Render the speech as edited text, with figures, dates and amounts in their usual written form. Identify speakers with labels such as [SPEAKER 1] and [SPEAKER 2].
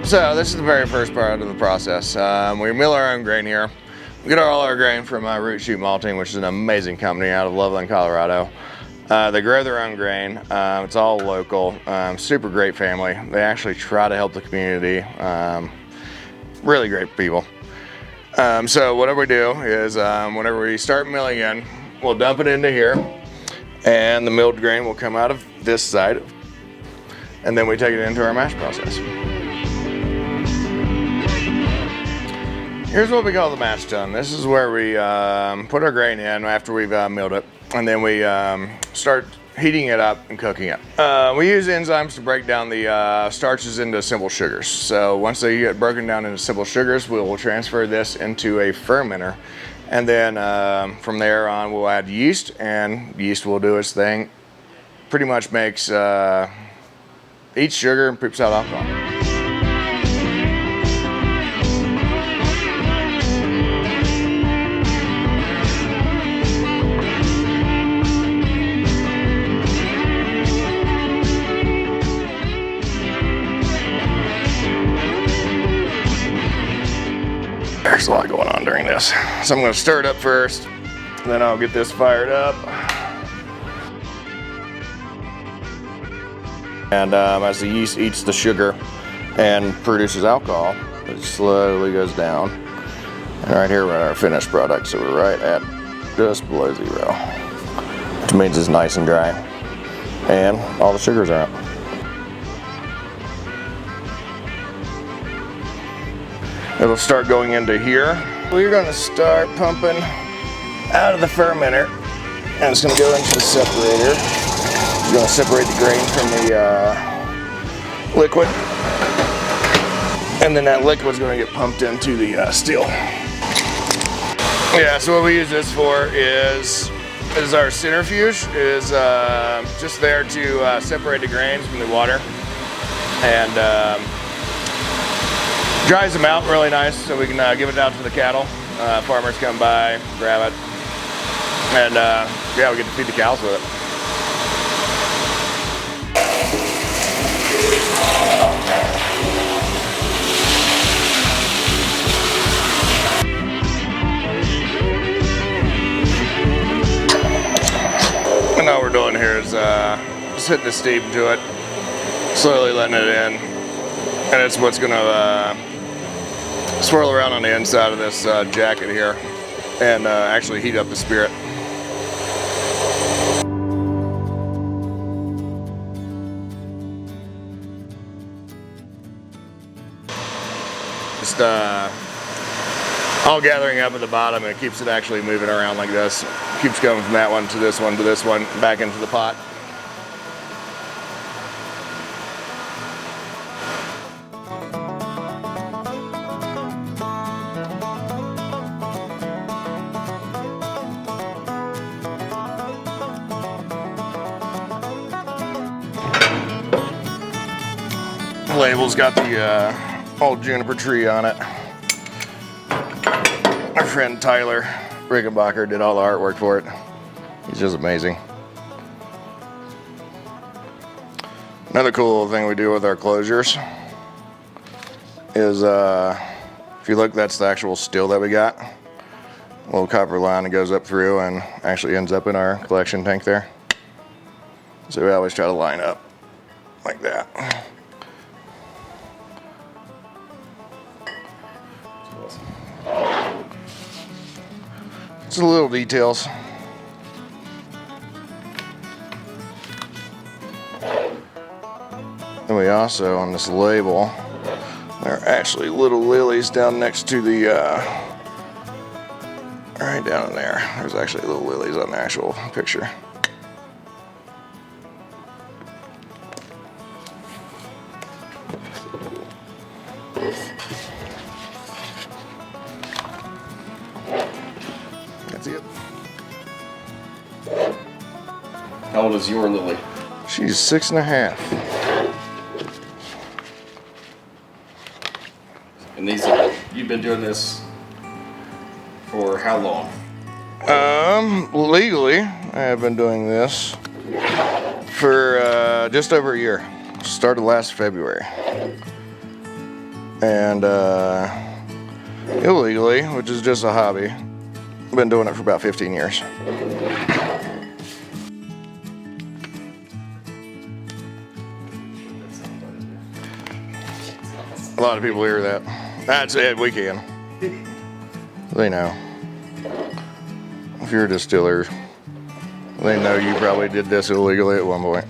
[SPEAKER 1] So this is the very first part of the process. We mill our own grain here. We get all our grain from Root Shoot Malting, which is an amazing company out of Loveland, Colorado. They grow their own grain. It's all local. Super great family. They actually try to help the community. Really great people. So whatever we do is whenever we start milling in, we'll dump it into here, and the milled grain will come out of this side, and then we take it into our mash process. Here's what we call the mash tun. This is where we put our grain in after we've milled it, and then we start heating it up and cooking it. We use enzymes to break down the starches into simple sugars. So once they get broken down into simple sugars, we will transfer this into a fermenter, and then from there on we'll add yeast, and yeast will do its thing. Pretty much makes eats sugar and poops out alcohol. There's a lot going on during this. So I'm going to stir it up first, then I'll get this fired up. And as the yeast eats the sugar and produces alcohol, it slowly goes down. And right here we're at our finished product, so we're right at just below 0, which means it's nice and dry. And all the sugars are out. It'll start going into here. We're going to start pumping out of the fermenter, and it's going to go into the separator. We're going to separate the grain from the liquid, and then that liquid's going to get pumped into the still. Yeah, so what we use this for is our centrifuge. Is just there to separate the grains from the water, and dries them out really nice, so we can give it out to the cattle. Farmers come by, grab it, and yeah, we get to feed the cows with it. And all we're doing here is just hitting the steam to it, slowly letting it in, and it's what's going to swirl around on the inside of this jacket here and actually heat up the spirit. Just all gathering up at the bottom, and it keeps it actually moving around like this. Keeps going from that one to this one to this one, back into the pot. The label's got the old juniper tree on it. Our friend Tyler Rickenbacker did all the artwork for it. He's just amazing. Another cool little thing we do with our closures is, if you look, that's the actual still that we got. A little copper line that goes up through and actually ends up in our collection tank there. So we always try to line up like that. It's the little details. And we also, on this label, there are actually little lilies down next to the, right down in there. There's actually little lilies on the actual picture. That's it.
[SPEAKER 2] How old is your lily?
[SPEAKER 1] She's 6.5.
[SPEAKER 2] And these, you've been doing this for how long?
[SPEAKER 1] Legally, I have been doing this for just over a year. Started last February. And illegally, which is just a hobby, I've been doing it for about 15 years. A lot of people hear that. That's it, we can. They know. If you're a distiller, they know you probably did this illegally at one point.